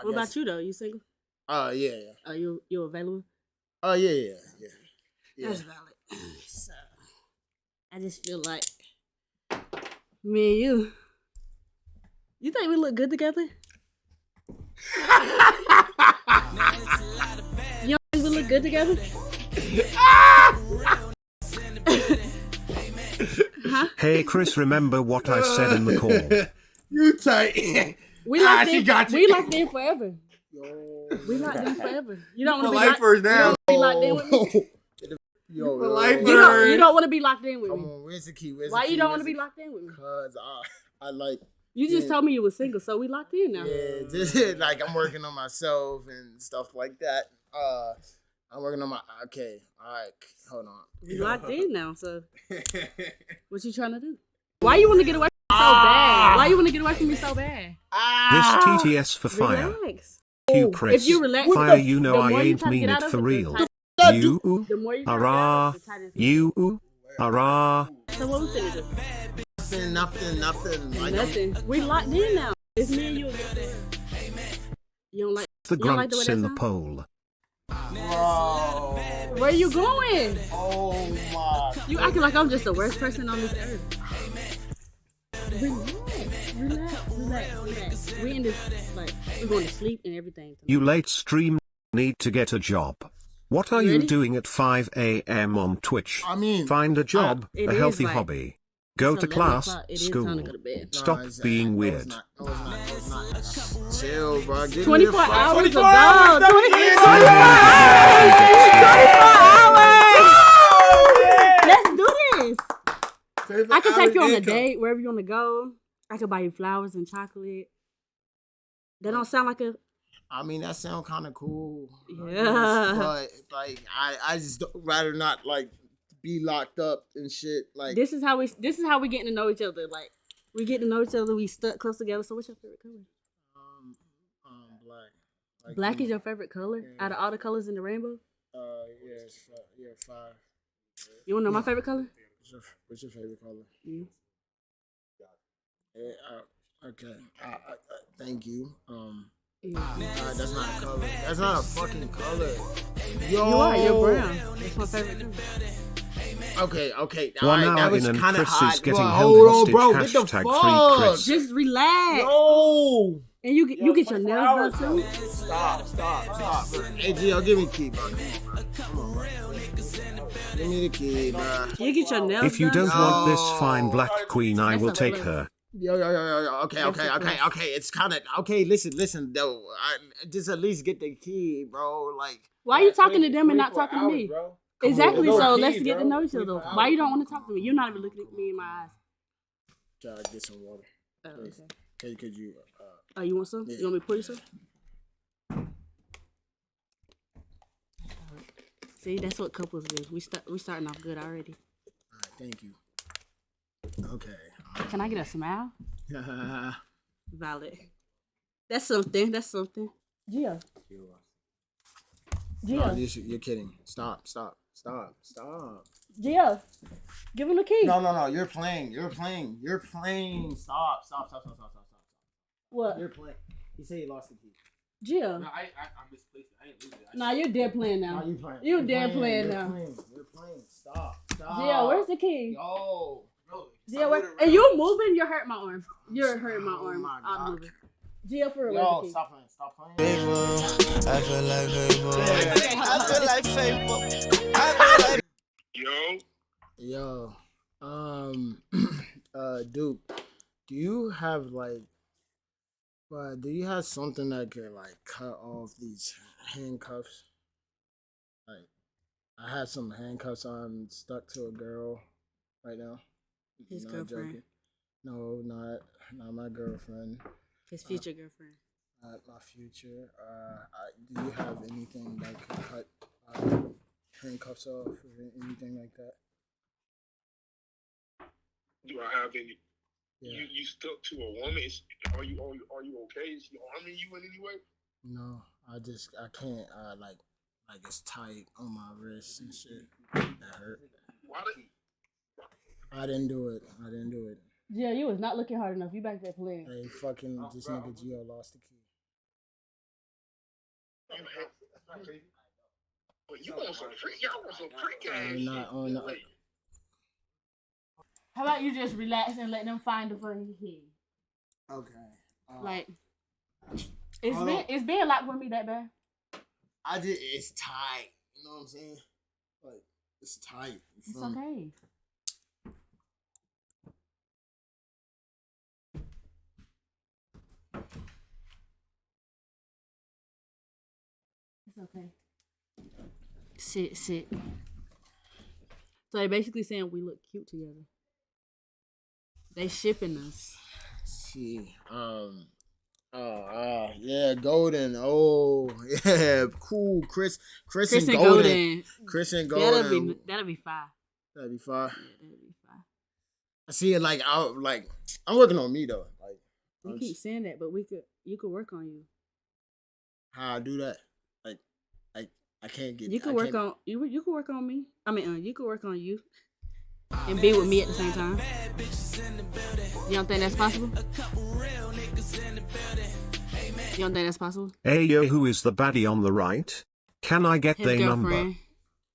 What about you though? You single? Yeah. Are you available? Yeah. That's valid. So I just feel like me and you. You think we look good together? You don't think we look good together? Huh? Hey Chris, remember what I said in the call? You tight. We locked she in. got you. We locked in forever. Yo. We locked in forever. You don't want to be lifers now. Be locked in with me. Yo, You don't want to be locked in with Come me. on, where's the key? Why you don't want to be locked in with me? Cause I like. You just told me you were single, so we locked in now. Yeah, just like I'm working on myself and stuff like that. I'm working on my. Okay, all right, hold on. We locked in now, so what you trying to do? Why you want to get away from me so bad? Why you want to get away from me so bad? This TTS for fire. Relax. You Chris. If you relax, Fire, you know the I more you ain't try to mean get it out of for it, real. You the more you try to get out hurrah, of it, the tighter it's you hurrah. So what we finna do? Nothing. Nothing. We locked in now. It's me and you again. You don't like The you don't like grunts way in that the sound? pole. Bro. Where you going? Oh my. You acting like I'm just the worst person on this earth. Relax. We in this, like, we're going to sleep and everything. You late stream need to get a job. What are you Ready? doing at 5 a.m. on Twitch? I mean, Find a job, it a is healthy like- hobby. Go It's to 11 class, o'clock. It is school. time to go to bed. Stop being weird. No, it's not. Chill, bro. Give me 24 the fuck- hours 24 ago. hours. 24 hours. Let's do this. I can take you on a date wherever you want to go. I could buy you flowers and chocolate. That don't sound like a. I mean, that sound kind of cool. Yeah. But like, I just rather not like be locked up and shit. Like This is how we getting to know each other. Like, we get to know each other. We stuck close together. So, what's your favorite color? black. Like, Black is your favorite color Yeah. out of all the colors in the rainbow. Yeah, it's five. You wanna know my favorite color? What's your favorite color? Mm. Okay. Thank you. Yeah. That's not a color. That's not a fucking color. Yo. You are. You're brown. That's my favorite color. Okay. 1 that hour was in and kind of Chris hot. is getting Bro, held hold on, hostage. bro. Get the Hashtag fuck. free Chris. Just relax. No. And you get your nails done too. Stop. Hey, Gio, give me the key, bro. Come on, bro. Give me the key, bro. You get your nails If you done. don't want this fine black queen, I That's will a take plus. her. Yo. Okay. It's kind of okay. Listen, though. Just at least get the key, bro. Like, Why are you talking to them and not talking to me? Bro. Exactly. Come on, So key, let's get to bro. know each other. Why you don't want to talk to me? You're not even looking at me in my eyes. Try to get some water. Oh, okay. Could you? Oh, you want some? Yeah. You want me to pour you some? See, that's what couples do. We starting off good already. All right, thank you. Okay. Can I get a smile? Valid. That's something. Gia. No, Gia. you're kidding. Stop. Gia. Give him the key. No. You're playing. Stop. What? You're playing. He said he lost the key. Gia. No, I misplaced it. I ain't lose it. Nah, you're dead playing now. No, you playing. You dead playing now. You're playing. Stop. Gia, where's the key? Yo. Bro, Gia, where? And you moving? You're hurting my arm. You're hurting my arm. my I'm God. moving. Gia, for real. Yo, where's the key? stop playing. I feel like Facebook. Yo. Duke, do you have like, do you have something that could like cut off these handcuffs? Like, I have some handcuffs on stuck to a girl right now. His Not girlfriend. joking. No, not my girlfriend. His future girlfriend. Not my future. Do you have anything that could cut handcuffs off or anything like that? Do I have any? Yeah. You stuck to a woman? Are you okay? Is she harming you in any way? No, I can't. Like it's tight on my wrist and shit. That hurt. Why I didn't do it. Gia, you was not looking hard enough. You back there playing. Hey, fucking this nigga Gio lost the key. But you want some free? Y'all want some freak ass shit? Not. How about you just relax and let them find the funny head? Okay. Like, it's been like with me that bad. It's tight. You know what I'm saying? Like, it's tight. It's okay. It's okay. Sit. So they basically saying we look cute together. They shipping us. See, yeah, Golden. Oh, yeah, cool. Chris and Golden. Chris and Golden. That'll be fine. That'd be fine. Yeah, that'll be fine. I see it I'm working on me though. Like, You keep saying that, but you could work on you. how I do that? Like, I can't get. You could work on you. You could work on me. I mean, you could work on you and be with me at the same time. You don't think that's possible? You don't think that's possible? Hey yo, who is the baddie on the right? Can I get His their girlfriend. number?